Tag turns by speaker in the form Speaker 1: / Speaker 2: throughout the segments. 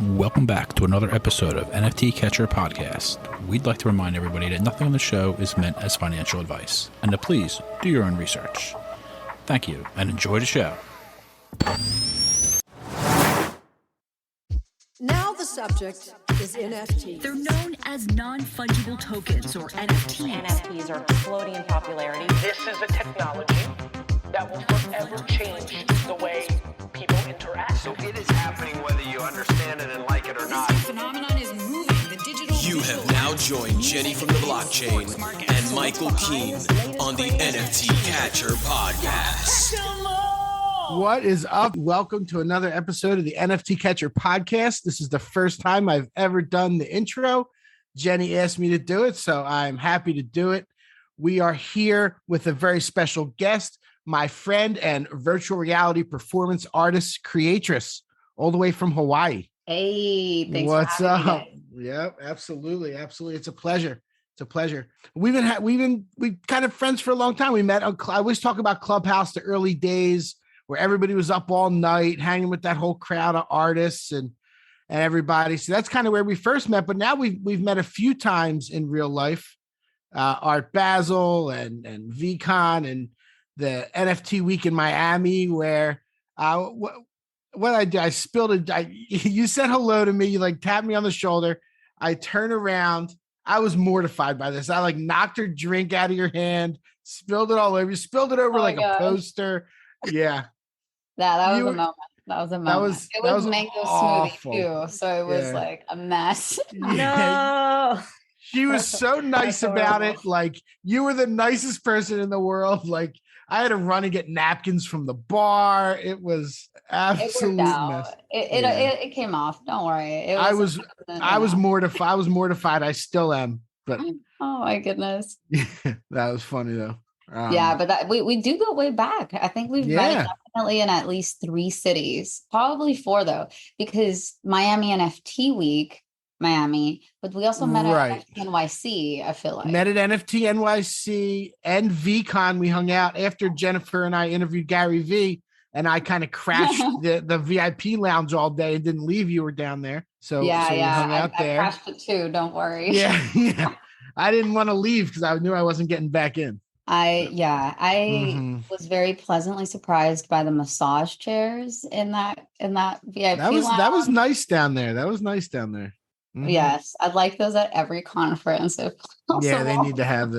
Speaker 1: Welcome back to another episode of NFT Catcher Podcast. We'd like to remind everybody that nothing on the show is meant as financial advice, and to please do your own research. Thank you, and enjoy the show.
Speaker 2: Now the subject is NFTs.
Speaker 3: They're known as non-fungible tokens, or NFTs.
Speaker 4: NFTs are exploding in popularity.
Speaker 5: This is a technology that will forever change the way people interact.
Speaker 6: So it is happening whether you understand it and like it or not.
Speaker 3: This phenomenon is moving. The digital.
Speaker 7: You have now joined Jenny from the blockchain and Michael Keene on the NFT Catcher Podcast.
Speaker 8: What is up? Welcome to another episode of the NFT Catcher Podcast. This is the first time I've ever done the intro. Jenny asked me to do it, so I'm happy to do it. We are here with a very special guest, my friend and virtual reality performance artist, Creatress, all the way from Hawaii.
Speaker 9: Hey, thanks
Speaker 8: What's
Speaker 9: for having
Speaker 8: up?
Speaker 9: me.
Speaker 8: Yep, absolutely. It's a pleasure. It's a pleasure. We've kind of friends for a long time. We met. I always talk about Clubhouse, the early days where everybody was up all night, hanging with that whole crowd of artists and everybody. So that's kind of where we first met. But now we've met a few times in real life. Art Basel and VCon and the NFT week in Miami, where what I did, I spilled it. You said hello to me. You like tapped me on the shoulder. I turn around. I was mortified by this. I like knocked her drink out of your hand, spilled it all over. You spilled it over like a poster. Yeah.
Speaker 9: That was a moment. That was a moment. It was mango
Speaker 8: awful.
Speaker 9: smoothie too. So it was like a mess.
Speaker 8: No. She was so nice about it. Like, you were the nicest person in the world. Like, I had to run and get napkins from the bar. It was absolute mess.
Speaker 9: It came off. Don't worry.
Speaker 8: I was mortified. I was mortified. I still am. But
Speaker 9: oh my goodness.
Speaker 8: That was funny though.
Speaker 9: Yeah, but we do go way back. I think we've met definitely in at least 3 cities, probably 4 though, because Miami NFT week. But we also met at NFT NYC, I feel like.
Speaker 8: Met at NFT NYC and VCon. We hung out after Jennifer and I interviewed Gary V, and I kind of crashed the VIP lounge all day and didn't leave. You were down there. So we hung out there.
Speaker 9: I crashed it too, don't worry.
Speaker 8: Yeah. I didn't want to leave because I knew I wasn't getting back in.
Speaker 9: I was very pleasantly surprised by the massage chairs in that VIP
Speaker 8: lounge. That was nice down there. Mm-hmm.
Speaker 9: Yes, I'd like those at every conference. They
Speaker 8: need to have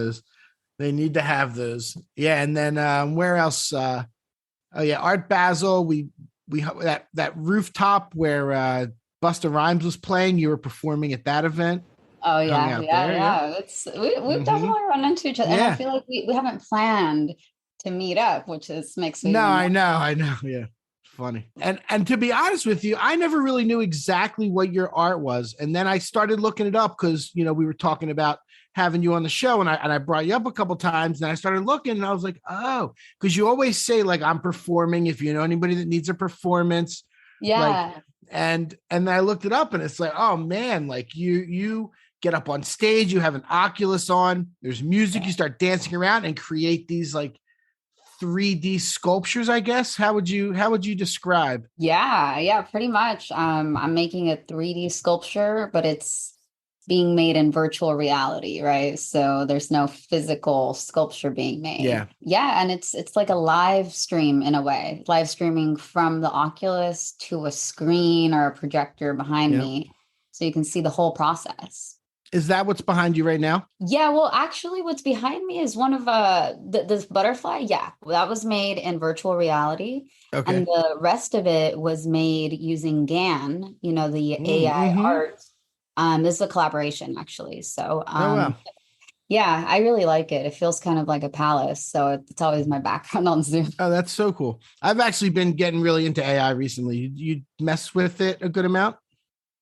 Speaker 8: those. Yeah, and then where else? Art Basel. We that rooftop where Busta Rhymes was playing. You were performing at that event.
Speaker 9: Oh yeah. We've definitely run into each other, and I feel like we haven't planned to meet up, which makes me.
Speaker 8: No, I know. Yeah. Funny. And to be honest with you, I never really knew exactly what your art was. And then I started looking it up because, we were talking about having you on the show, and I brought you up a couple times, and I started looking, and I was like, oh, because you always say like, I'm performing. If you know anybody that needs a performance. Yeah. And I looked it up, and it's like, oh man, like you get up on stage, you have an Oculus on, there's music, you start dancing around and create these like 3D sculptures, I guess. How would you describe?
Speaker 9: Yeah, pretty much. I'm making a 3D sculpture, but it's being made in virtual reality, right? So there's no physical sculpture being made. Yeah, and it's like a live stream in a way, live streaming from the Oculus to a screen or a projector behind me, so you can see the whole process.
Speaker 8: Is that what's behind you right now?
Speaker 9: Yeah, well, actually, what's behind me is one of this butterfly. Yeah, that was made in virtual reality. Okay. And the rest of it was made using GAN, the AI art. This is a collaboration, actually. So, yeah, I really like it. It feels kind of like a palace. So it's always my background on Zoom.
Speaker 8: Oh, that's so cool. I've actually been getting really into AI recently. You mess with it a good amount?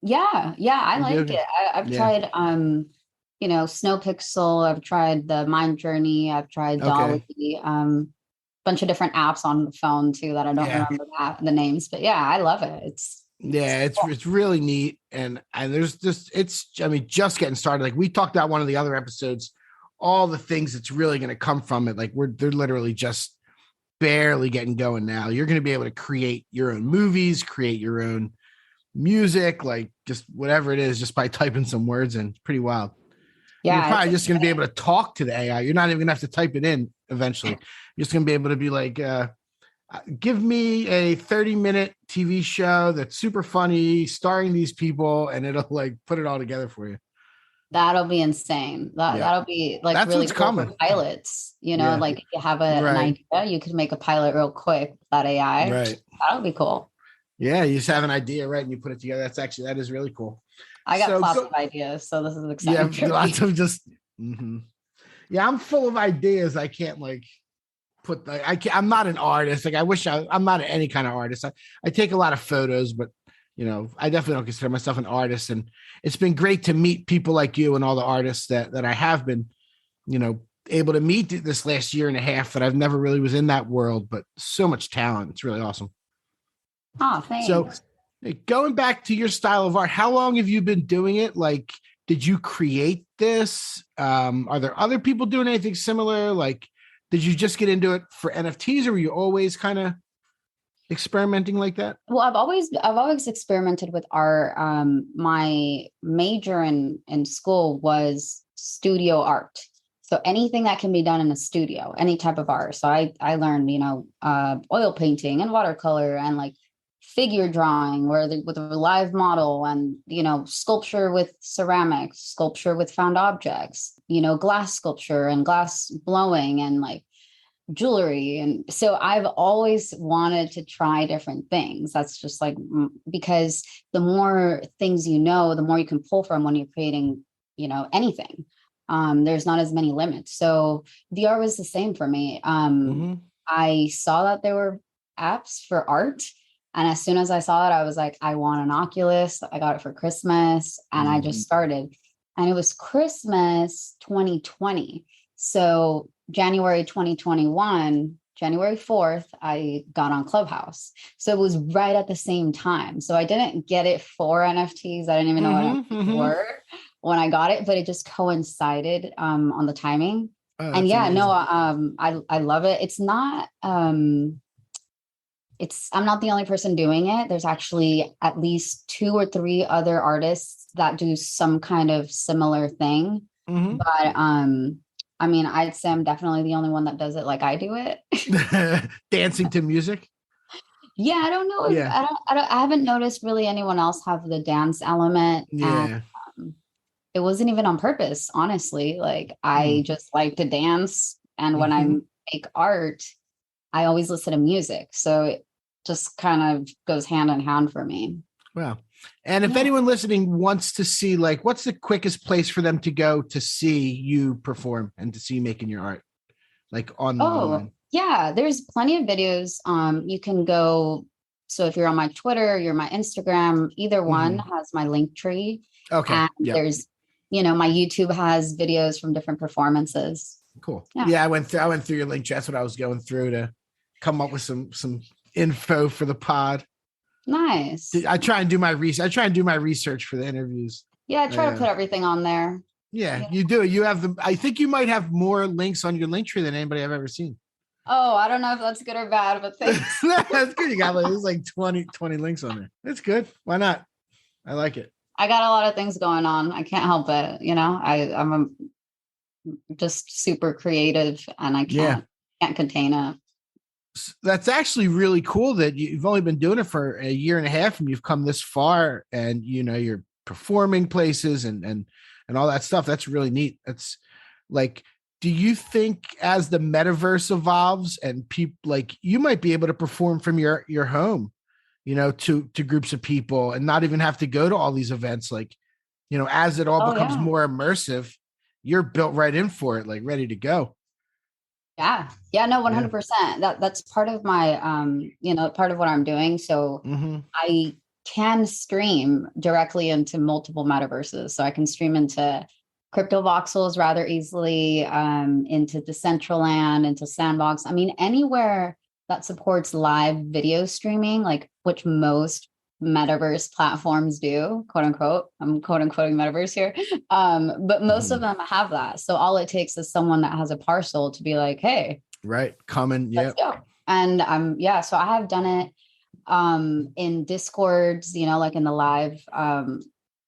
Speaker 9: Yeah, I like it. I've tried, Snow Pixel. I've tried the Mind Journey. I've tried Dolly. Bunch of different apps on the phone too that I don't remember the names. But yeah, I love it. It's really neat. And there's just just getting started. Like we talked about one of the other episodes, all the things that's really going to come from it. Like they're literally just barely getting going now. You're going to be able to create your own movies, create your own
Speaker 8: music, like just whatever it is, just by typing some words in. Pretty wild.
Speaker 9: Yeah,
Speaker 8: you're probably just going to be able to talk to the AI. You're not even going to have to type it in eventually. You're just going to be able to be like, give me a 30-minute TV show that's super funny, starring these people, and it'll like put it all together for you.
Speaker 9: That'll be insane. That'll be like
Speaker 8: that's
Speaker 9: really
Speaker 8: what's
Speaker 9: cool
Speaker 8: coming.
Speaker 9: For pilots, you know, like if you have an idea, you could make a pilot real quick with that AI.
Speaker 8: Right.
Speaker 9: That'll be cool.
Speaker 8: Yeah, you just have an idea, right? And you put it together. That is really cool.
Speaker 9: I got lots of ideas, so this is exciting.
Speaker 8: Yeah, lots of just. Mm-hmm. Yeah, I'm full of ideas. I can't like put. I'm not an artist. Like I wish I'm not any kind of artist. I take a lot of photos, but you know, I definitely don't consider myself an artist. And it's been great to meet people like you and all the artists that I have been, you know, able to meet this last year and a half. That I've never really was in that world, but so much talent. It's really awesome.
Speaker 9: Oh, thanks.
Speaker 8: So. Going back to your style of art, how long have you been doing it? Like, did you create this? Are there other people doing anything similar? Like, did you just get into it for NFTs, or were you always kind of experimenting like that?
Speaker 9: Well, I've always experimented with art. My major in school was studio art. So anything that can be done in a studio, any type of art. So I learned, you know, oil painting and watercolor and like figure drawing with a live model, and you know, sculpture with ceramics, sculpture with found objects, you know, glass sculpture and glass blowing and like jewelry. And so I've always wanted to try different things. That's just like, because the more things you know, the more you can pull from when you're creating, you know, anything. There's not as many limits. So the art was the same for me. I saw that there were apps for art. And as soon as I saw it, I was like, I want an Oculus. I got it for Christmas and I just started. And it was Christmas 2020. So January 2021, January 4th, I got on Clubhouse. So it was right at the same time. So I didn't get it for NFTs. I didn't even know what NFTs were when I got it, but it just coincided on the timing. And yeah, amazing. I love it. It's not... I'm not the only person doing it. There's actually at least 2 or 3 other artists that do some kind of similar thing. But I mean, I'd say I'm definitely the only one that does it like I do it.
Speaker 8: Dancing to music.
Speaker 9: Yeah, I don't know. I haven't noticed really anyone else have the dance element.
Speaker 8: Yeah.
Speaker 9: And, it wasn't even on purpose, honestly. Like I just like to dance, and when I make art, I always listen to music. So it just kind of goes hand in hand for me.
Speaker 8: Wow. And if anyone listening wants to see, like, what's the quickest place for them to go to see you perform and to see you making your art? Like online?
Speaker 9: Yeah, there's plenty of videos. You can go. So if you're on my Twitter, you're my Instagram, either one has my link tree.
Speaker 8: Okay.
Speaker 9: And there's, you know, my YouTube has videos from different performances.
Speaker 8: Cool. Yeah, I went through your link tree. That's what I was going through to come up with some info for the pod.
Speaker 9: Nice.
Speaker 8: I try and do my research for the interviews.
Speaker 9: Yeah, I try to put everything on there.
Speaker 8: Yeah, you do. You have I think you might have more links on your link tree than anybody I've ever seen.
Speaker 9: Oh, I don't know if that's good or bad, but thanks.
Speaker 8: That's good. You got there's like 20 links on there. That's good. Why not? I like it.
Speaker 9: I got a lot of things going on. I can't help it. You know, I'm just super creative, and I can't contain it.
Speaker 8: That's actually really cool that you've only been doing it for a year and a half and you've come this far, and you know, you're performing places and all that stuff. That's really neat. That's like, do you think as the metaverse evolves and people like you might be able to perform from your home, you know, to groups of people and not even have to go to all these events? Like, you know, as it all becomes more immersive, you're built right in for it, like ready to go.
Speaker 9: Yeah. No, 100%. That's part of my, you know, part of what I'm doing. So I can stream directly into multiple metaverses. So I can stream into Crypto Voxels rather easily, into Decentraland, into Sandbox. I mean, anywhere that supports live video streaming, like which most metaverse platforms do, quote unquote. I'm quote unquoting metaverse here. But most of them have that. So all it takes is someone that has a parcel to be like, hey,
Speaker 8: right, come in.
Speaker 9: Let's go. And so I have done it. in Discords, like in the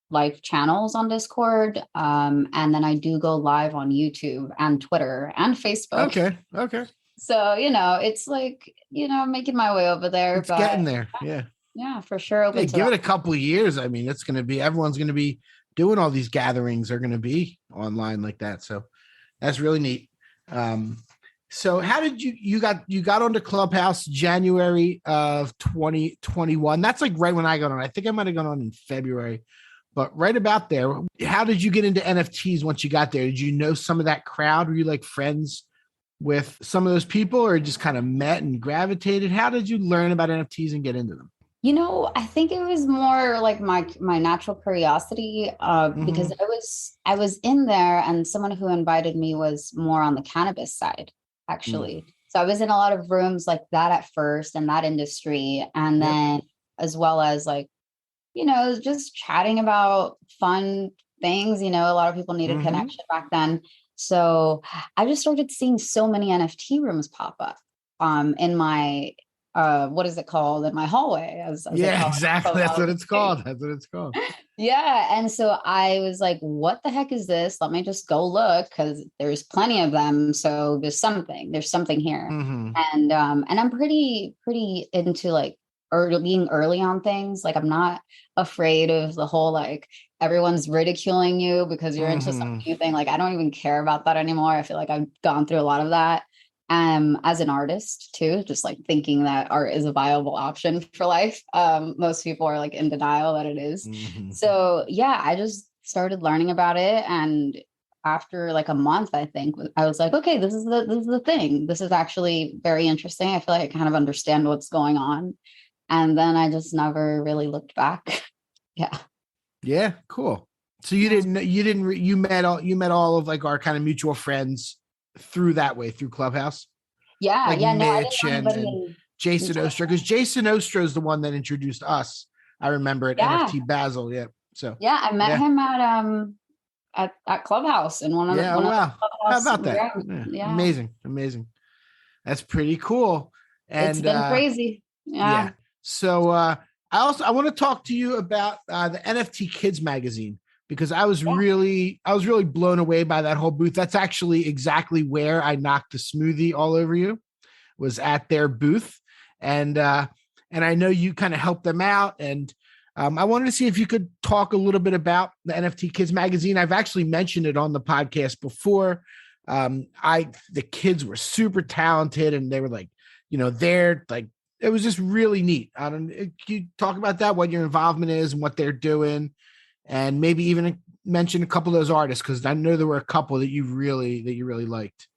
Speaker 9: live channels on Discord. And then I do go live on YouTube and Twitter and Facebook.
Speaker 8: Okay.
Speaker 9: So, it's like, making my way over there.
Speaker 8: It's getting there. Yeah.
Speaker 9: Yeah, for sure.
Speaker 8: Give it a couple of years. I mean, everyone's going to be doing all these gatherings are going to be online like that. So that's really neat. So how did you got onto Clubhouse January of 2021? That's like right when I got on. I think I might've gone on in February, but right about there. How did you get into NFTs once you got there? Did you know some of that crowd? Were you like friends with some of those people or just kind of met and gravitated? How did you learn about NFTs and get into them?
Speaker 9: I think it was more like my natural curiosity because I was in there and someone who invited me was more on the cannabis side, actually. So I was in a lot of rooms like that at first in that industry. And then as well as like, just chatting about fun things, a lot of people needed connection back then. So I just started seeing so many NFT rooms pop up in my what is it called in my hallway?
Speaker 8: Exactly. That's what it's called.
Speaker 9: Yeah. And so I was like, what the heck is this? Let me just go look because there's plenty of them. So there's something here. And I'm pretty into like being early on things. Like I'm not afraid of the whole, like everyone's ridiculing you because you're into some new thing. Like I don't even care about that anymore. I feel like I've gone through a lot of that. As an artist too, just like thinking that art is a viable option for life. Most people are like in denial that it is. So yeah, I just started learning about it. And after like a month, I think I was like, okay, this is the thing. This is actually very interesting. I feel like I kind of understand what's going on. And then I just never really looked back.
Speaker 8: Yeah. Cool. So you met all of like our kind of mutual friends through Clubhouse.
Speaker 9: Mitch
Speaker 8: and Jason Ostro, because Jason Ostro is the one that introduced us. I remember at NFT Basel.
Speaker 9: I met him at Clubhouse in one of the
Speaker 8: wow. How about that? Yeah. Amazing. That's pretty cool. And
Speaker 9: it's been crazy. Yeah.
Speaker 8: So I want to talk to you about the NFT Kids Magazine, because I was really blown away by that whole booth. That's actually exactly where I knocked the smoothie all over you, was at their booth. And I know you kind of helped them out. And I wanted to see if you could talk a little bit about the NFT Kids Magazine. I've actually mentioned it on the podcast before. The kids were super talented and they were like, they're like, it was just really neat. Can you talk about that, what your involvement is and what they're doing? And maybe even mention a couple of those artists, because I know there were a couple that you really liked.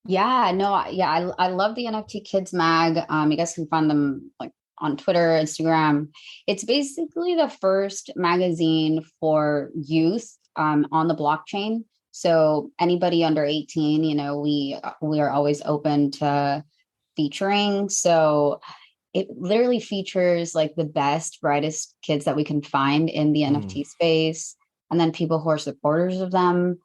Speaker 9: I love the NFT Kids Mag. You guys can find them like on Twitter, Instagram. It's basically the first magazine for youth on the blockchain. So anybody under 18, we are always open to featuring. So it literally features like the best, brightest kids that we can find in the NFT space. And then people who are supporters of them.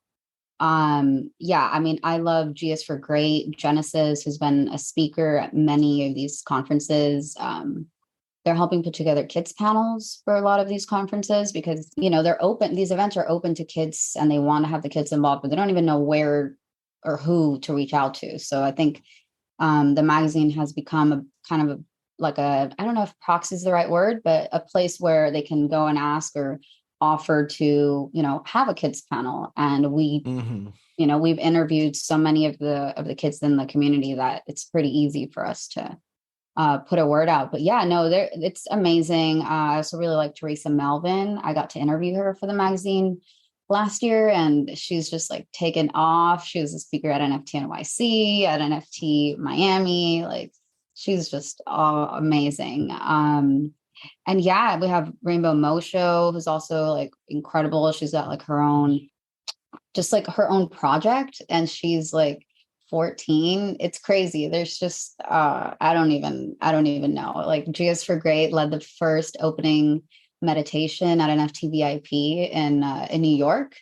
Speaker 9: I love G is for Great. Genesis, who's been a speaker at many of these conferences. They're helping put together kids panels for a lot of these conferences because, they're open. These events are open to kids and they want to have the kids involved, but they don't even know where or who to reach out to. So I think the magazine has become a kind of I don't know if proxy is the right word, but a place where they can go and ask or offer to, have a kids panel. And we've interviewed so many of the kids in the community that it's pretty easy for us to put a word out. But it's amazing. I also really like Teresa Melvin. I got to interview her for the magazine last year and she's just like taken off. She was a speaker at NFT NYC, at NFT Miami, like she's just amazing. We have Rainbow Mosho, who's also like incredible. She's got like her own project and she's like 14. It's crazy. There's just, I don't even know. Like G is for Great led the first opening meditation at an NFT VIP in New York.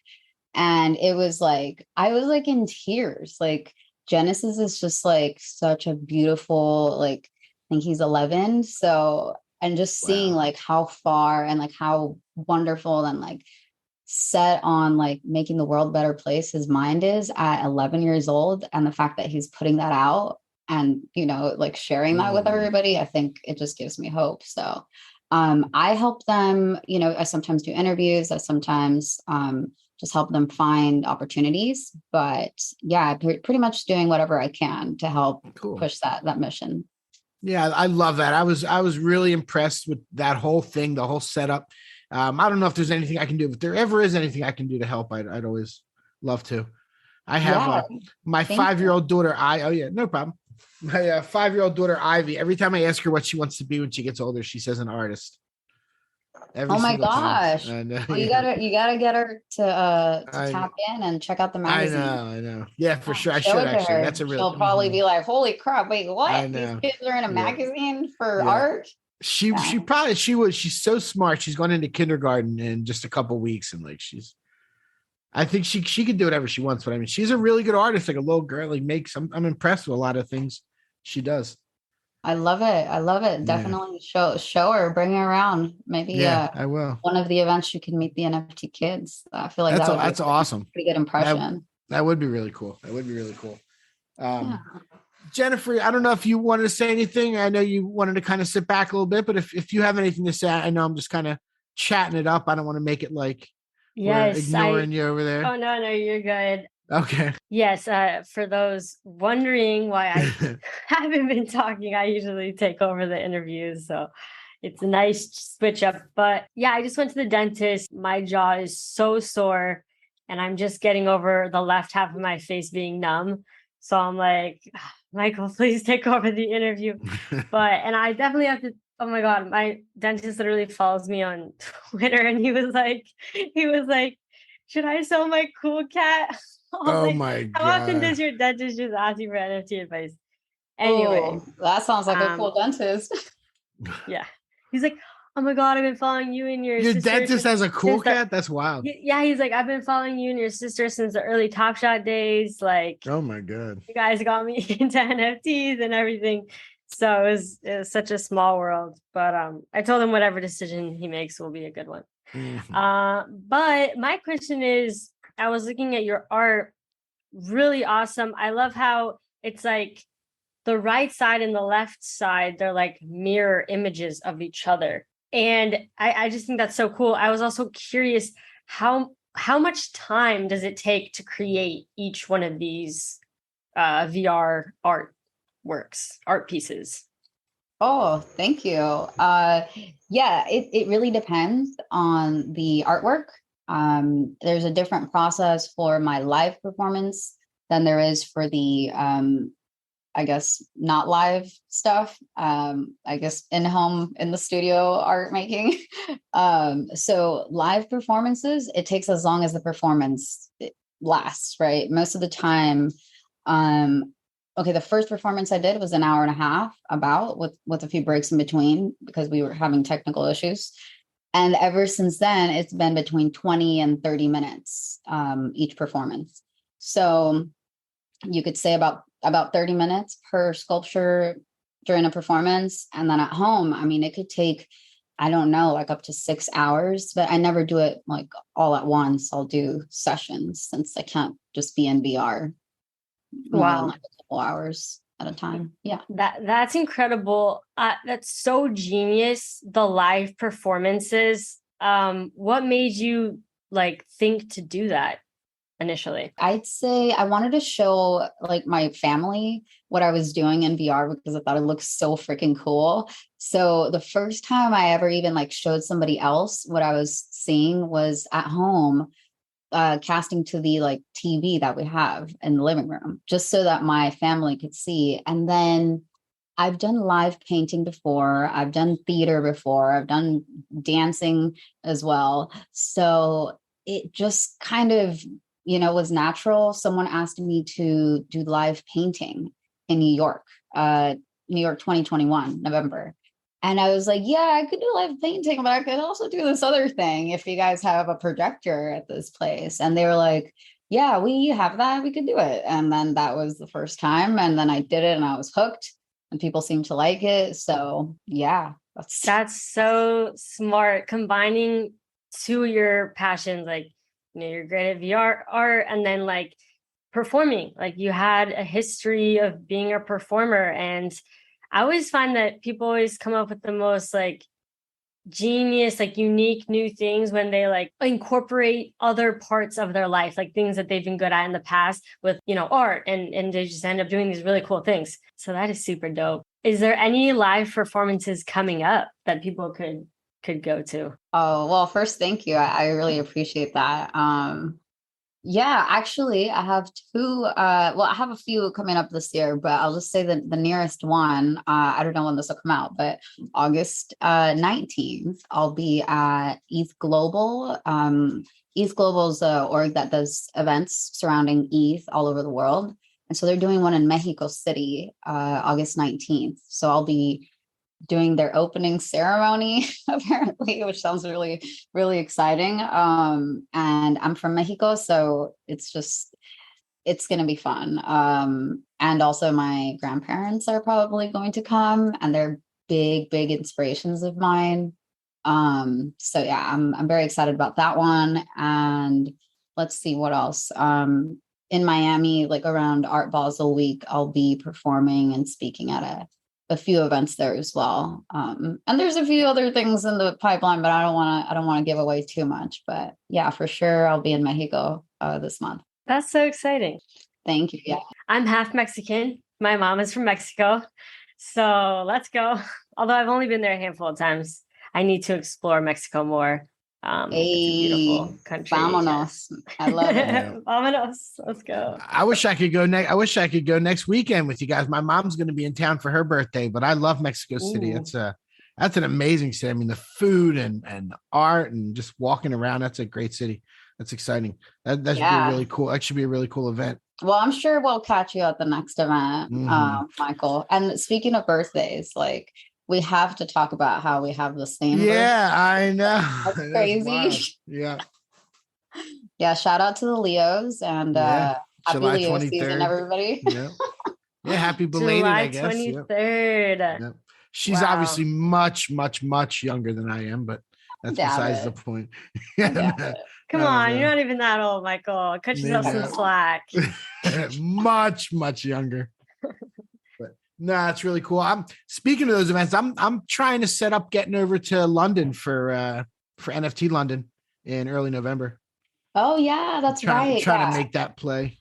Speaker 9: And it was like, I was like in tears. Like Genesis is just like such a beautiful, like think he's 11. So, and just seeing like how far and like how wonderful and like set on like making the world a better place his mind is at 11 years old, and the fact that he's putting that out and, you know, like sharing that with everybody, I think it just gives me hope. So I help them, you know, I sometimes do interviews, I sometimes just help them find opportunities, but yeah, pretty much doing whatever I can to help push that mission.
Speaker 8: Yeah, I love that. I was really impressed with that whole thing, the whole setup. I don't know if there's anything I can do, but if there ever is anything I can do to help, I'd always love to. I have my 5-year-old daughter. No problem. My 5-year-old daughter, Ivy. Every time I ask her what she wants to be when she gets older, she says an artist.
Speaker 9: Oh my gosh! Well, you gotta get her to tap in and check out the magazine.
Speaker 8: I know. Yeah, for sure. I should actually. That's a real.
Speaker 9: She'll probably be like, "Holy crap! Wait, what? These kids are in a magazine for art."
Speaker 8: She would. She's so smart. She's going into kindergarten in just a couple weeks, and like I think she could do whatever she wants. But I mean, she's a really good artist, like a little girl. Like I'm impressed with a lot of things she does.
Speaker 9: I love it. Definitely show her, bring her around. Maybe
Speaker 8: I will.
Speaker 9: One of the events you can meet the NFT kids. I feel like
Speaker 8: that's awesome.
Speaker 9: Pretty good impression.
Speaker 8: That would be really cool. Jennifer, I don't know if you wanted to say anything. I know you wanted to kind of sit back a little bit, but if you have anything to say, I know I'm just kind of chatting it up. I don't want to make it like we're ignoring you over there.
Speaker 10: Oh, no, you're good.
Speaker 8: Okay.
Speaker 10: Yes. For those wondering why I haven't been talking, I usually take over the interviews. So it's a nice switch up. But yeah, I just went to the dentist. My jaw is so sore and I'm just getting over the left half of my face being numb. So I'm like, Michael, please take over the interview. And I definitely have to. Oh my God, my dentist literally follows me on Twitter, and he was like, should I sell my cool cat?
Speaker 8: My God.
Speaker 10: How often does your dentist just ask you for NFT advice? Anyway,
Speaker 9: that sounds like a cool dentist.
Speaker 10: Yeah, he's like, oh my God, I've been following you and your sister
Speaker 8: dentist has a cool cat? That's wild.
Speaker 10: Yeah, he's like, I've been following you and your sister since the early Top Shot days. Like,
Speaker 8: oh my God,
Speaker 10: you guys got me into NFTs and everything. So it was such a small world. But I told him whatever decision he makes will be a good one. But my question is, I was looking at your art, really awesome. I love how it's like the right side and the left side, they're like mirror images of each other. And I just think that's so cool. I was also curious, how much time does it take to create each one of these VR art pieces?
Speaker 9: Oh, thank you. It really depends on the artwork. There's a different process for my live performance than there is for the I guess not live stuff. I guess in the studio art making. So live performances, it takes as long as the performance lasts, right? Most of the time, the first performance I did was an hour and a half, about with a few breaks in between because we were having technical issues. And ever since then, it's been between 20 and 30 minutes each performance. So you could say about 30 minutes per sculpture during a performance. And then at home, I mean, it could take, I don't know, like up to 6 hours, but I never do it like all at once. I'll do sessions since I can't just be in VR.
Speaker 10: Wow.
Speaker 9: Like a couple hours at a time. Yeah.
Speaker 10: That's incredible. That's so genius. The live performances. What made you think to do that initially?
Speaker 9: I'd say I wanted to show my family what I was doing in VR because I thought it looked so freaking cool. So the first time I ever even showed somebody else what I was seeing was at home, casting to the TV that we have in the living room, just so that my family could see. And then I've done live painting before. I've done theater before. I've done dancing as well. So it just kind of, was natural. Someone asked me to do live painting in New York 2021, November. And I was like, yeah, I could do live painting, but I could also do this other thing if you guys have a projector at this place. And they were like, yeah, we have that. We could do it. And then that was the first time. And then I did it and I was hooked. and people seem to like it. So yeah,
Speaker 10: that's so smart. Combining two of your passions, like, you know, you're great at VR art, and then like performing. Like you had a history of being a performer, and I always find that people always come up with the most like genius, like unique new things when they like incorporate other parts of their life, like things that they've been good at in the past with, you know, art, and they just end up doing these really cool things. So that is super dope. Is there any live performances coming up that people could go to?
Speaker 9: Oh, well, first, thank you. I really appreciate that. Yeah, actually, I have two. Well, I have a few coming up this year, but I'll just say that the nearest one, I don't know when this will come out, but August 19th, I'll be at ETH Global. ETH Global is an org that does events surrounding ETH all over the world. And so they're doing one in Mexico City, August 19th. So I'll be doing their opening ceremony, apparently, which sounds really, really exciting. And I'm from Mexico, so it's going to be fun. And also my grandparents are probably going to come, and they're big, big inspirations of mine. So yeah, I'm very excited about that one. And let's see what else. In Miami, like around Art Basel Week, I'll be performing and speaking at a few events there as well. And there's a few other things in the pipeline, but I don't want to give away too much. But yeah, for sure, I'll be in Mexico this month.
Speaker 10: That's so exciting.
Speaker 9: Thank you. Yeah,
Speaker 10: I'm half Mexican. My mom is from Mexico, so let's go. Although I've only been there a handful of times, I need to explore Mexico more. It's a beautiful country.
Speaker 9: Vámonos. I love it.
Speaker 10: Vámonos. Let's go.
Speaker 8: I wish I could go next. I wish I could go next weekend with you guys. My mom's going to be in town for her birthday, but I love Mexico City.
Speaker 10: Ooh.
Speaker 8: That's an amazing city. I mean, the food and art and just walking around. That's a great city. That's exciting. That should be a really cool. That should be a really cool event.
Speaker 9: Well, I'm sure we'll catch you at the next event, Michael. And speaking of birthdays, like, we have to talk about how we have the same.
Speaker 8: Yeah, I know.
Speaker 9: That's crazy.
Speaker 8: Yeah.
Speaker 9: Yeah. Shout out to the Leos and happy
Speaker 8: July
Speaker 9: Leo
Speaker 8: 23rd.
Speaker 9: season, everybody.
Speaker 8: Yeah. Yeah. Happy belated,
Speaker 10: July
Speaker 8: I guess.
Speaker 10: 23rd.
Speaker 8: Yep. She's obviously much, much, much younger than I am, but that's besides the point.
Speaker 10: Come on, you're not even that old, Michael. Cut yourself some slack.
Speaker 8: Much, much younger. No, it's really cool. I'm speaking of those events. I'm trying to set up getting over to London for NFT London in early November.
Speaker 9: Oh yeah, that's right.
Speaker 8: Trying to make that play.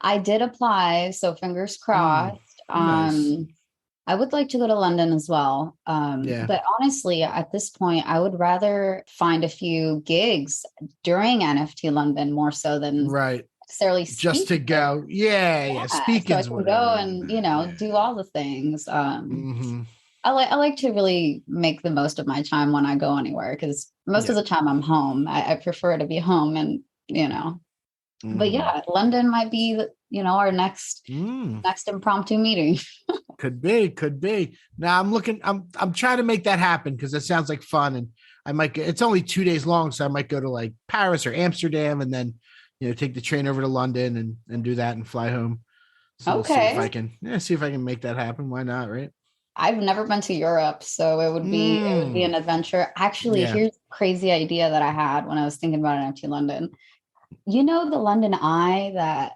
Speaker 9: I did apply, so fingers crossed. Nice. I would like to go to London as well. But honestly, at this point, I would rather find a few gigs during NFT London more so than necessarily
Speaker 8: just to go. Yeah. Speaking,
Speaker 9: so I can go and do all the things. I like to really make the most of my time when I go anywhere, because most of the time I'm home. I prefer to be home, and But yeah, London might be our next impromptu meeting.
Speaker 8: Could be. Now I'm trying to make that happen, because it sounds like fun, and I might it's only 2 days long, so I might go to like Paris or Amsterdam, and then take the train over to London and do that and fly home. So we'll see if I can make that happen. Why not, right?
Speaker 9: I've never been to Europe, so it would be an adventure. Actually, here's a crazy idea that I had when I was thinking about NFT London. The London Eye,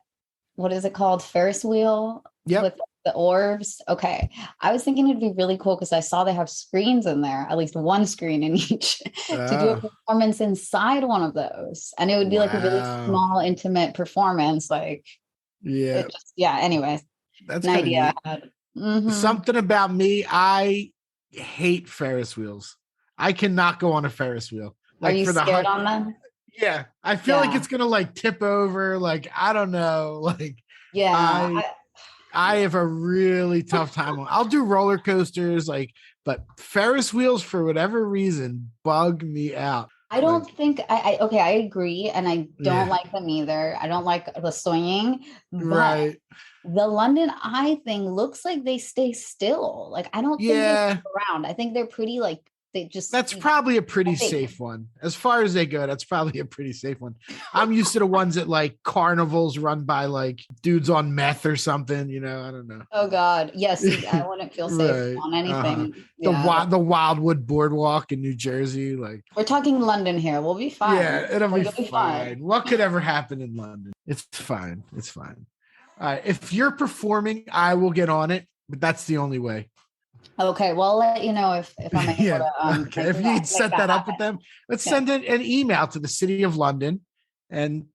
Speaker 9: what is it called? Ferris wheel with the orbs. Okay. I was thinking it'd be really cool because I saw they have screens in there, at least one screen in each, to do a performance inside one of those. And it would be like a really small, intimate performance. Anyway, that's an idea I had.
Speaker 8: Something about me, I hate Ferris wheels. I cannot go on a Ferris wheel.
Speaker 9: Are you scared on them?
Speaker 8: Yeah, I feel like it's gonna like tip over. Like, I don't know. Like, I have a really tough time. I'll do roller coasters, but Ferris wheels, for whatever reason, bug me out.
Speaker 9: I don't think I agree, and I don't like them either. I don't like the swinging. But the London Eye thing looks like they stay still. Like, I don't think they move around. I think they're pretty like
Speaker 8: That's probably a pretty safe one. As far as they go, that's probably a pretty safe one. I'm used to the ones at like carnivals run by like dudes on meth or something, I don't know.
Speaker 9: Oh God. Yes. I wouldn't feel safe on anything.
Speaker 8: The Wildwood Boardwalk in New Jersey. Like,
Speaker 9: we're talking London here. We'll be fine.
Speaker 8: Yeah, it'll be fine. What could ever happen in London? It's fine. It's fine. All right. If you're performing, I will get on it, but that's the only way.
Speaker 9: Okay, well, I'll let you know if I'm able to.
Speaker 8: Okay. If you set that up with them, let's send an email to the City of London, and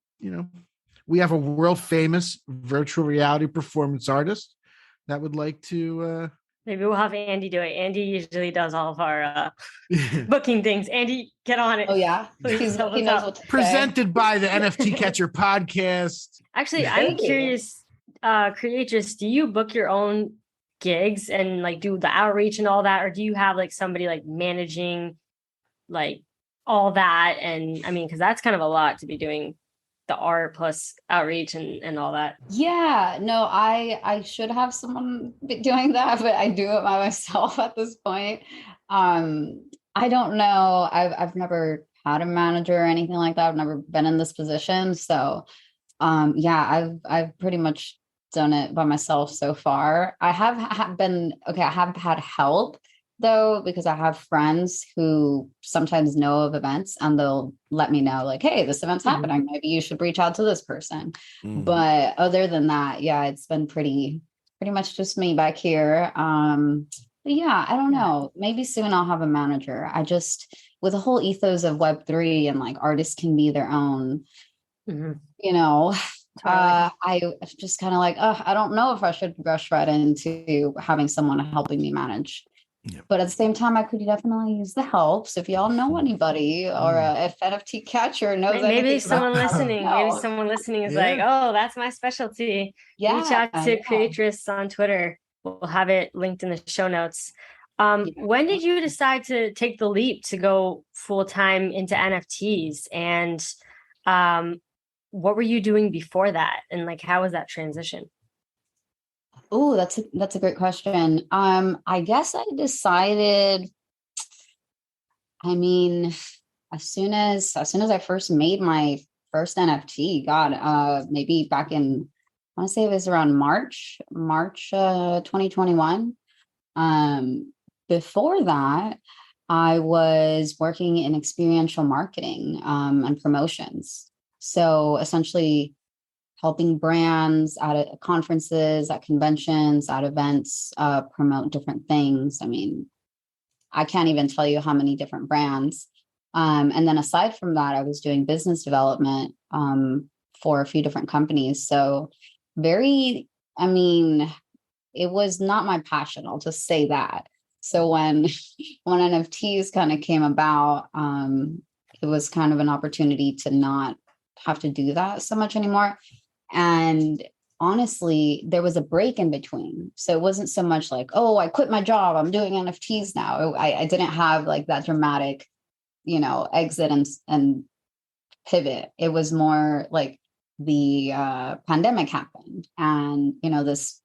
Speaker 8: we have a world famous virtual reality performance artist that would like to.
Speaker 10: Maybe we'll have Andy do it. Andy usually does all of our booking things. Andy, get on it.
Speaker 9: Oh yeah,
Speaker 10: please help us out.
Speaker 8: Presented by the NFT Catcher podcast.
Speaker 10: Actually, I'm curious, Creatress, do you book your own gigs and like do the outreach and all that, or do you have like somebody like managing like all that? And I mean, because that's kind of a lot to be doing the art plus outreach and all that.
Speaker 9: Yeah, no, I should have someone doing that, but I do it by myself at this point. I don't know. I've never had a manager or anything like that. I've never been in this position, so I've pretty much done it by myself so far. I have had help though, because I have friends who sometimes know of events and they'll let me know like, hey, this event's happening. Maybe you should reach out to this person. But other than that, it's been pretty much just me back here. I don't know. Maybe soon I'll have a manager. I just, with the whole ethos of Web3 and like artists can be their own, I just kind of like, I don't know if I should rush right into having someone helping me manage. Yeah. But at the same time, I could definitely use the help. So if y'all know anybody, or if NFT Catcher knows,
Speaker 10: maybe someone listening, is like, oh, that's my specialty. Yeah, reach out to Creatress on Twitter. We'll have it linked in the show notes. When did you decide to take the leap to go full time into NFTs, and what were you doing before that, and like how was that transition?
Speaker 9: Oh, that's a great question. I guess I decided, as soon as I first made my first NFT, maybe back in, I want to say it was around March 2021. Before that, I was working in experiential marketing and promotions. So essentially helping brands at conferences, at conventions, at events, promote different things. I mean, I can't even tell you how many different brands. And then aside from that, I was doing business development for a few different companies. So it was not my passion, I'll just say that. So when NFTs kind of came about, it was kind of an opportunity to not have to do that so much anymore. And honestly, there was a break in between. So it wasn't so much like, oh, I quit my job, I'm doing NFTs now. I didn't have like that dramatic, exit and pivot. It was more like the pandemic happened, and, this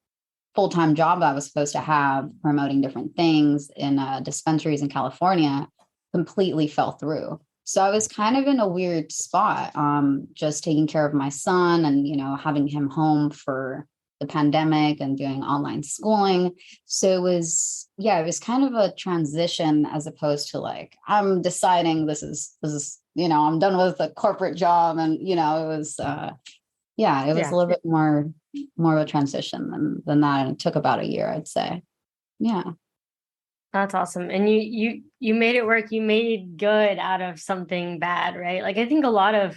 Speaker 9: full-time job I was supposed to have promoting different things in dispensaries in California completely fell through. So I was kind of in a weird spot, just taking care of my son and, having him home for the pandemic and doing online schooling. So it was kind of a transition, as opposed to like, I'm deciding this is, I'm done with the corporate job. And, it was, a little bit more of a transition than that. And it took about a year, I'd say. Yeah.
Speaker 10: That's awesome. And you made it work. You made good out of something bad, right? Like, I think a lot of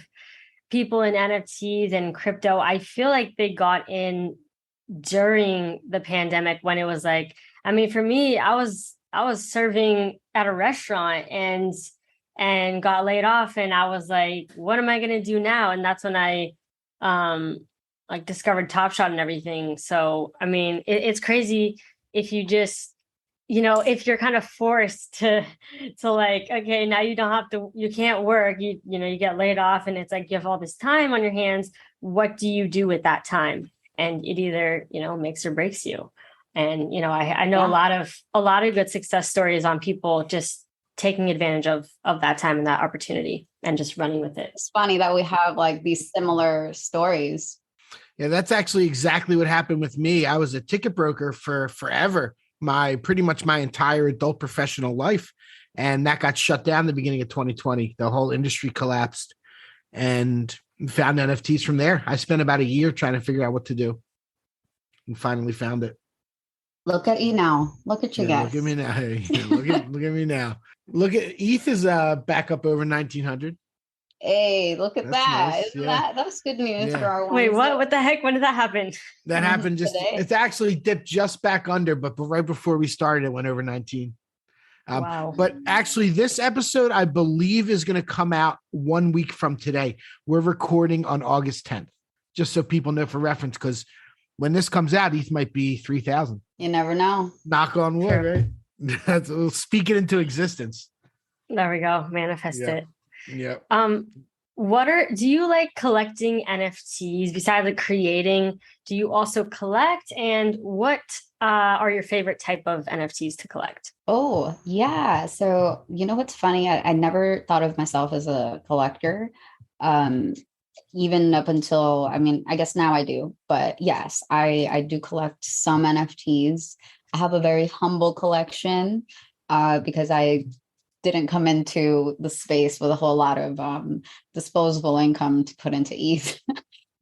Speaker 10: people in NFTs and crypto, I feel like they got in during the pandemic, when it was like, for me, I was serving at a restaurant and got laid off, and I was like, what am I going to do now? And that's when I discovered Top Shot and everything. So, it's crazy if you just, if you're kind of forced to like, okay, now you can't work, you get laid off, and it's like, you have all this time on your hands. What do you do with that time? And it either, makes or breaks you. And, I know a lot of good success stories on people just taking advantage of that time and that opportunity and just running with it.
Speaker 9: It's funny that we have like these similar stories.
Speaker 8: Yeah, that's actually exactly what happened with me. I was a ticket broker for forever, pretty much my entire adult professional life. And that got shut down the beginning of 2020. The whole industry collapsed and found NFTs from there. I spent about a year trying to figure out what to do and finally found it.
Speaker 9: Look at you now. Look at you guys.
Speaker 8: Look at me now. Hey, look at me now. Look at ETH is back up over 1900.
Speaker 9: Hey, look at that.
Speaker 8: Nice. Yeah.
Speaker 9: That's good news for our
Speaker 10: Wait, what the heck? When did that happen?
Speaker 8: That happened
Speaker 9: today?
Speaker 8: It's actually dipped just back under, but right before we started, it went over 19.
Speaker 10: Wow.
Speaker 8: But actually, this episode, I believe, is going to come out 1 week from today. We're recording on August 10th, just so people know for reference, because when this comes out, ETH might be 3,000.
Speaker 9: You never know.
Speaker 8: Knock on wood, right? We'll speak it into existence.
Speaker 10: There we go. Manifest it.
Speaker 8: Yeah.
Speaker 10: Do you like collecting NFTs besides like creating? Do you also collect? And what are your favorite type of NFTs to collect?
Speaker 9: Oh, yeah. So, you know what's funny? I never thought of myself as a collector. Even up until, I guess now I do, but yes, I do collect some NFTs. I have a very humble collection because I didn't come into the space with a whole lot of disposable income to put into ETH.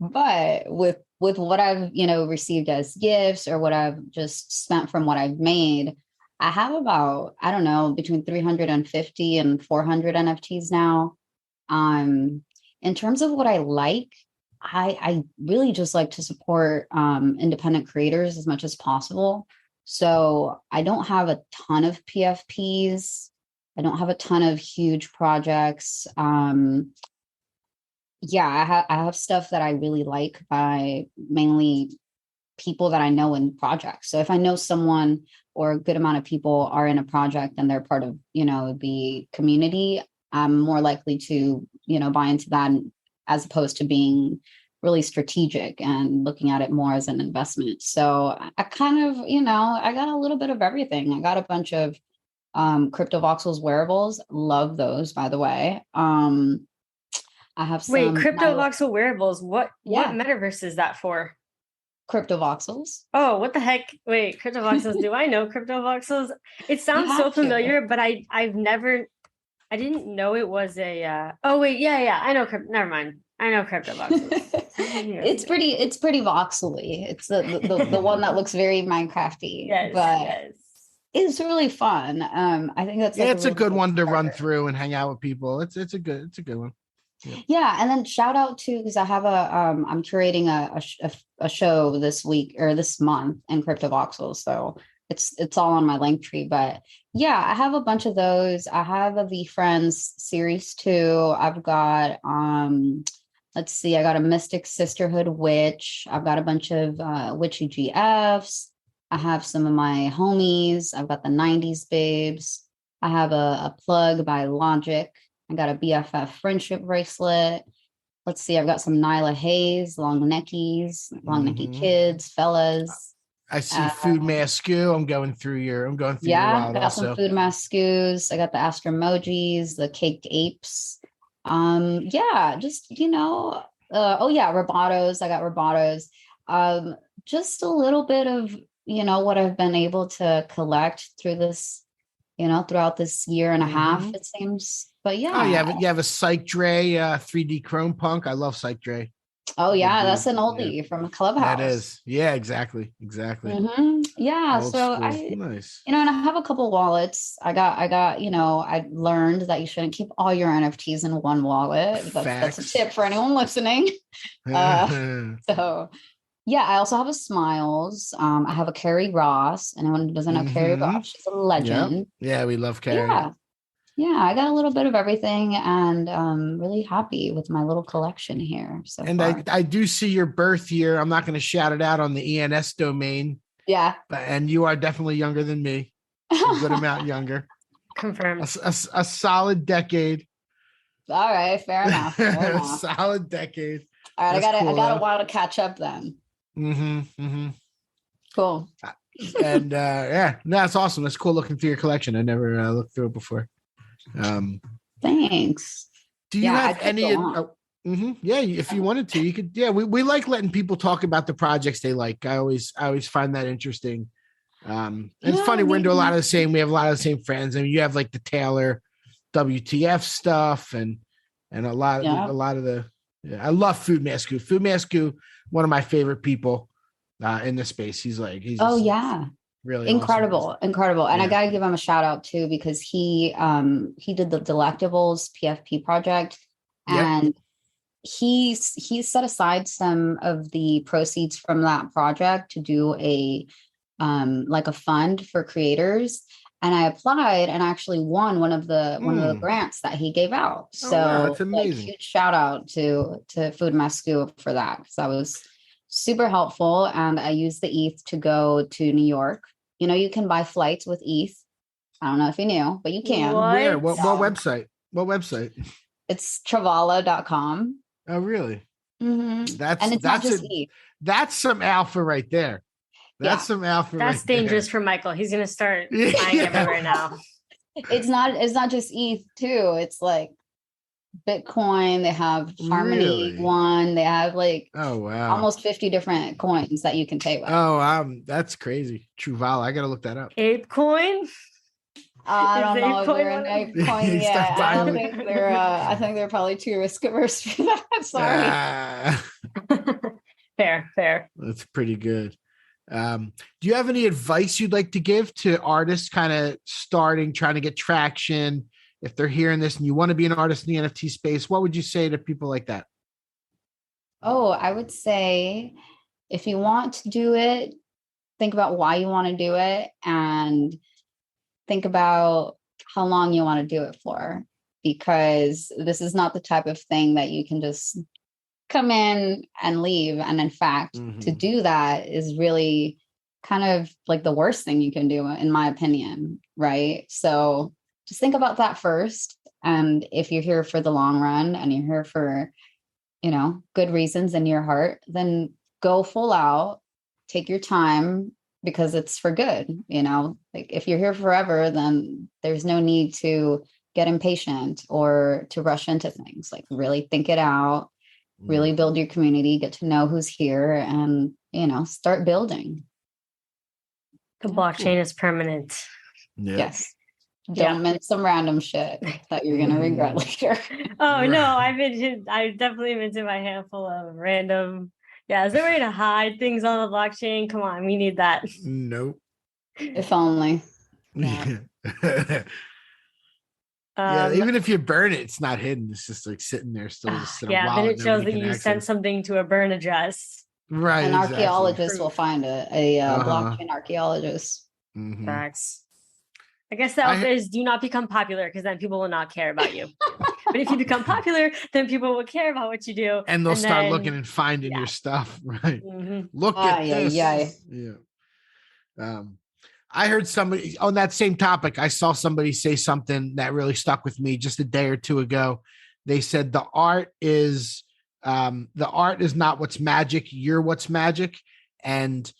Speaker 9: But with what I've, received as gifts or what I've just spent from what I've made, I have about, I don't know, between 350 and 400 NFTs now. In terms of what I like, I really just like to support independent creators as much as possible. So I don't have a ton of PFPs. I don't have a ton of huge projects. I have stuff that I really like by mainly people that I know in projects. So if I know someone or a good amount of people are in a project and they're part of, the community, I'm more likely to, buy into that as opposed to being really strategic and looking at it more as an investment. So I kind of, I got a little bit of everything. I got a bunch of CryptoVoxels wearables. Love those, by the way. I have some.
Speaker 10: Wait, CryptoVoxel wearables. What metaverse is that for?
Speaker 9: CryptoVoxels.
Speaker 10: Oh, what the heck? Wait, CryptoVoxels. Do I know CryptoVoxels? It sounds so familiar, but I didn't know it was a. Oh wait, yeah. I know. Never mind. I know CryptoVoxels.
Speaker 9: It's pretty voxely. It's the one that looks very Minecrafty. Yes. It's really fun. I think that's
Speaker 8: it's a good one to run through and hang out with people. It's a good one.
Speaker 9: Yeah, and then shout out to, because I have I'm curating a show this week or this month in CryptoVoxels, so it's all on my link tree. But yeah, I have a bunch of those. I have a VFriends Series 2. I've got let's see, I got a Mystic Sisterhood Witch. I've got a bunch of Witchy GFs. I have some of my homies. I've got the 90s babes. I have a plug by Logic. I got a BFF friendship bracelet. Let's see, I've got some Nyla Hayes, long necky kids, fellas.
Speaker 8: I see Food Masku. I'm going through your
Speaker 9: I got
Speaker 8: also.
Speaker 9: some Food Maskus. I got the Astromojis, the Caked Apes. Just Robotos. I got Robotos. Just a little bit of what I've been able to collect through this, throughout this year and a half, it seems. But yeah.
Speaker 8: Oh, you have a Psych Dre 3D Chrome Punk. I love Psych Dre.
Speaker 9: Oh yeah, that's an oldie from Clubhouse.
Speaker 8: That is. Yeah, exactly.
Speaker 9: Mm-hmm. Yeah.
Speaker 8: Old
Speaker 9: so
Speaker 8: school. Nice.
Speaker 9: And I have a couple wallets. I learned that you shouldn't keep all your NFTs in one wallet. That's a tip for anyone listening. So yeah, I also have a Smiles. I have a Carrie Ross. Anyone who doesn't know Carrie Ross, she's a legend.
Speaker 8: Yep. Yeah, we love Carrie.
Speaker 9: Yeah, I got a little bit of everything, and really happy with my little collection here. So
Speaker 8: I do see your birth year. I'm not going to shout it out on the ENS domain.
Speaker 9: Yeah.
Speaker 8: And you are definitely younger than me. A good amount younger.
Speaker 10: Confirmed.
Speaker 8: A solid decade.
Speaker 9: All right, fair enough.
Speaker 8: A solid decade.
Speaker 9: All right, I got a while to catch up then. Cool.
Speaker 8: And that's awesome. That's cool looking through your collection. I never looked through it before.
Speaker 9: Thanks.
Speaker 8: Do you have any? Yeah, if you wanted to, you could. Yeah, we like letting people talk about the projects they like. I always find that interesting. It's funny. We're into a lot of the same. We have a lot of the same friends. I mean, you have like the Taylor WTF stuff and a lot of the. Yeah, I love Food Masku. Food Masku, one of my favorite people in the space. He's really
Speaker 9: incredible,
Speaker 8: awesome.
Speaker 9: incredible. And I got to give him a shout out too, because he did the Delectables PFP project, and he set aside some of the proceeds from that project to do a fund for creators. And I applied and actually won one of the grants that he gave out. So
Speaker 8: that's amazing.
Speaker 9: Huge shout out to Food Masku for that, because that was super helpful. And I used the ETH to go to New York. You know, you can buy flights with ETH. I don't know if you knew, but you can.
Speaker 8: Where? What website? What website?
Speaker 9: It's travala.com.
Speaker 8: Oh, really?
Speaker 9: Mm-hmm. That's not just ETH.
Speaker 8: That's some alpha right there. That's some alpha.
Speaker 10: That's dangerous for Michael. He's gonna start buying everywhere now.
Speaker 9: It's not just ETH too. It's like Bitcoin. They have Harmony one. They have almost 50 different coins that you can pay with.
Speaker 8: Oh, that's crazy. Truvala. I gotta look that up.
Speaker 10: Ape coin.
Speaker 9: I don't know if they're an ape coin yet. I think they're probably too risk averse for that. Sorry.
Speaker 10: Fair.
Speaker 8: That's pretty good. Do you have any advice you'd like to give to artists kind of trying to get traction? If they're hearing this and you want to be an artist in the NFT space, what would you say to people like that?
Speaker 9: Oh, I would say if you want to do it, think about why you want to do it and think about how long you want to do it for, because this is not the type of thing that you can just come in and leave. And in fact, to do that is really kind of like the worst thing you can do, in my opinion, right? So just think about that first. And if you're here for the long run and you're here for, good reasons in your heart, then go full out, take your time, because it's for good. Like if you're here forever, then there's no need to get impatient or to rush into things. Like really think it out, really build your community, get to know who's here, and, start building.
Speaker 10: The blockchain is permanent.
Speaker 9: Yes. Don't mint some random shit that you're going to regret later.
Speaker 10: Oh, no, I definitely minted my handful of random. Yeah, is there a way to hide things on the blockchain? Come on, we need that.
Speaker 8: Nope.
Speaker 9: If only.
Speaker 8: Yeah. Even if you burn it, it's not hidden. It's just like sitting there still.
Speaker 10: Then it shows that you sent something to a burn address.
Speaker 8: Right.
Speaker 9: An archaeologist will find it. A blockchain archaeologist.
Speaker 10: Facts. I guess the alpha is do not become popular, because then people will not care about you. But if you become popular, then people will care about what you do.
Speaker 8: And they'll start looking and finding your stuff. Right. Look at this. Yeah. I heard somebody on that same topic. I saw somebody say something that really stuck with me just a day or two ago. They said the art is not what's magic. You're what's magic. And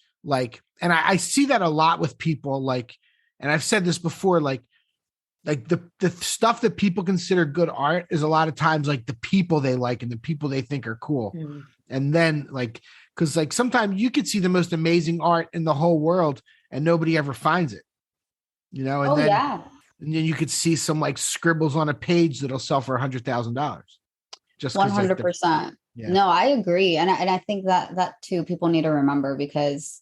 Speaker 8: I see that a lot with people, and I've said this before, like the stuff that people consider good art is a lot of times like the people they like and the people they think are cool. And then because sometimes you could see the most amazing art in the whole world and nobody ever finds it, and then you could see some scribbles on a page that'll sell for $100,000. Just
Speaker 9: 100%. No, I agree. And I think that too, people need to remember, because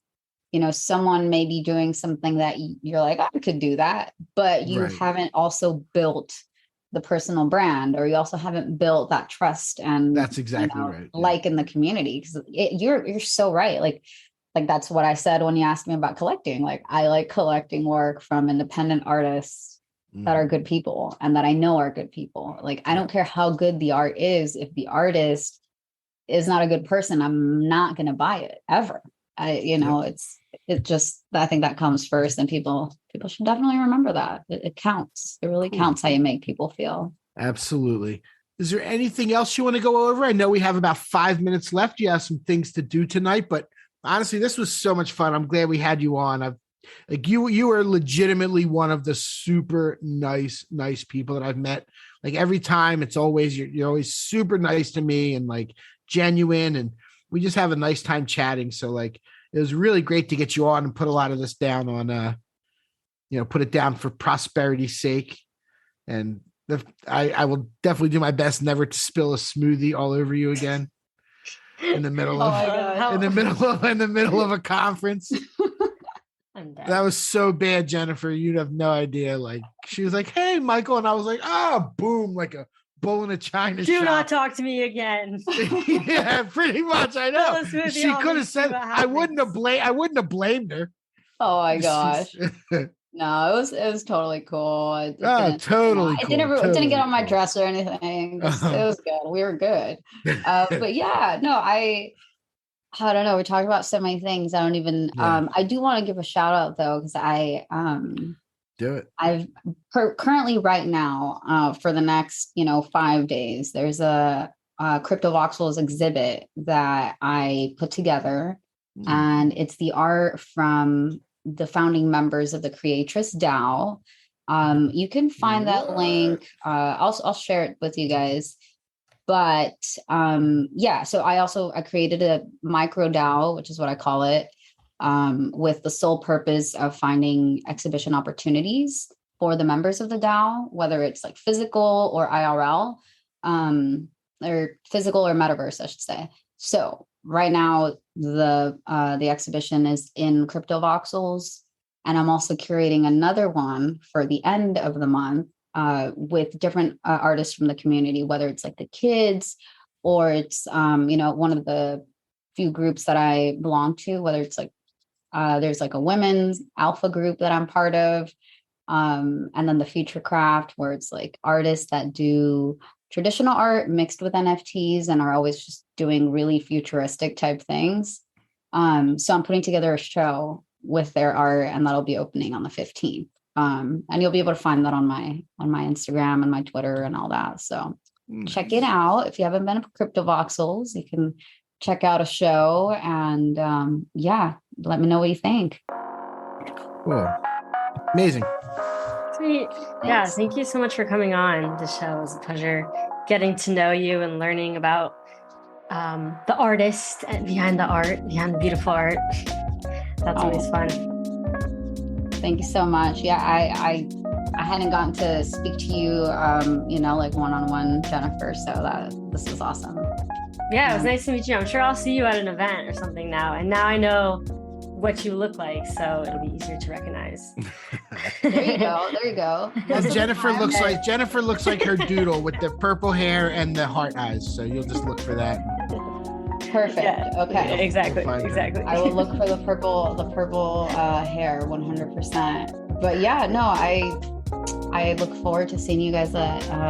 Speaker 9: someone may be doing something that you're like, I could do that, but you haven't also built the personal brand, or you also haven't built that trust and
Speaker 8: that's exactly right.
Speaker 9: In the community. Because you're so right. Like that's what I said when you asked me about collecting. I like collecting work from independent artists that are good people and that I know are good people. I don't care how good the art is. If the artist is not a good person, I'm not going to buy it ever. I think that comes first, and people should definitely remember that. It counts. It really counts how you make people feel.
Speaker 8: Absolutely. Is there anything else you want to go over? I know we have about 5 minutes left. You have some things to do tonight, but honestly, this was so much fun. I'm glad we had you on. Like you are legitimately one of the super nice people that I've met. Like every time it's always, you're always super nice to me and like genuine. And we just have a nice time chatting. So like, it was really great to get you on and put a lot of this down on, put it down for prosperity's sake. And I will definitely do my best never to spill a smoothie all over you again in the middle of in the middle of a conference. That was so bad, Jennifer. You'd have no idea. Like she was like, "Hey, Michael," and I was like, boom, like a bull in a china shop.
Speaker 10: Do not talk to me again.
Speaker 8: Yeah, pretty much. I know. She could have said, I wouldn't have blamed her.
Speaker 9: Oh my gosh. No, it was totally cool.
Speaker 8: Totally.
Speaker 9: It didn't get on my dress or anything. It was good. We were good. But yeah, no, I don't know. We talked about so many things. I don't even. Yeah. I do want to give a shout out though, because I
Speaker 8: do it.
Speaker 9: I've currently right now for the next 5 days. There's a Crypto Voxels exhibit that I put together, and it's the art from the founding members of the Creatress DAO. You can find that link. I'll share it with you guys. But so I created a micro DAO, which is what I call it, with the sole purpose of finding exhibition opportunities for the members of the DAO, whether it's like physical or IRL, or physical or metaverse, I should say. So right now, the exhibition is in Crypto Voxels, and I'm also curating another one for the end of the month with different artists from the community, whether it's like the kids or it's one of the few groups that I belong to, whether it's like there's like a women's alpha group that I'm part of, and then the Future Craft, where it's like artists that do traditional art mixed with NFTs and are always just doing really futuristic type things. So I'm putting together a show with their art, and that'll be opening on the 15th. And you'll be able to find that on my Instagram and my Twitter and all that. So check it out. If you haven't been to Crypto Voxels, you can check out a show, and let me know what you think.
Speaker 8: Cool. Amazing.
Speaker 10: Sweet. Yeah, thank you so much for coming on the show. It was a pleasure getting to know you and learning about the artist behind the art, behind the beautiful art. That's always fun.
Speaker 9: Thank you so much. Yeah, I hadn't gotten to speak to you, like one-on-one, Jennifer. So this was awesome.
Speaker 10: Yeah, it was nice to meet you. I'm sure I'll see you at an event or something now. And now I know what you look like, so it'll be easier to recognize.
Speaker 9: There you go.
Speaker 8: And Jennifer looks like her doodle with the purple hair and the heart eyes. So you'll just look for that.
Speaker 9: Perfect. Yeah, okay.
Speaker 10: Exactly.
Speaker 9: I will look for the purple hair 100%. But yeah, no, I look forward to seeing you guys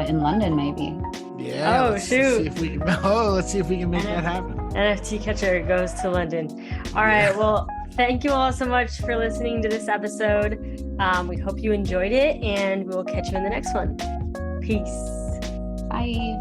Speaker 9: in London maybe.
Speaker 8: Yeah.
Speaker 10: Oh, shoot.
Speaker 8: Let's see if we can make that happen.
Speaker 10: NFT Catcher goes to London. All right. Well, thank you all so much for listening to this episode. We hope you enjoyed it, and we will catch you in the next one. Peace.
Speaker 9: Bye.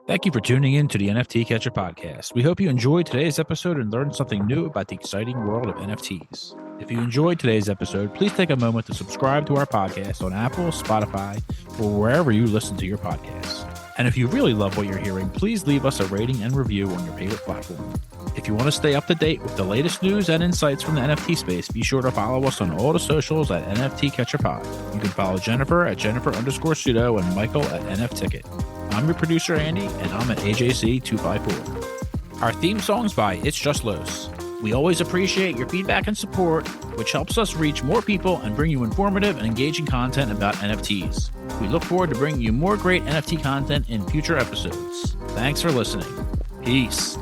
Speaker 1: Thank you for tuning in to the NFT Catcher podcast. We hope you enjoyed today's episode and learned something new about the exciting world of NFTs. If you enjoyed today's episode, please take a moment to subscribe to our podcast on Apple, Spotify, or wherever you listen to your podcasts. And if you really love what you're hearing, please leave us a rating and review on your favorite platform. If you want to stay up to date with the latest news and insights from the NFT space, be sure to follow us on all the socials at NFT Catcher Pod. You can follow Jennifer at Jennifer_pseudo and Michael at NFTicket. I'm your producer, Andy, and I'm at AJC254. Our theme song's by It's Just Los. We always appreciate your feedback and support, which helps us reach more people and bring you informative and engaging content about NFTs. We look forward to bringing you more great NFT content in future episodes. Thanks for listening. Peace.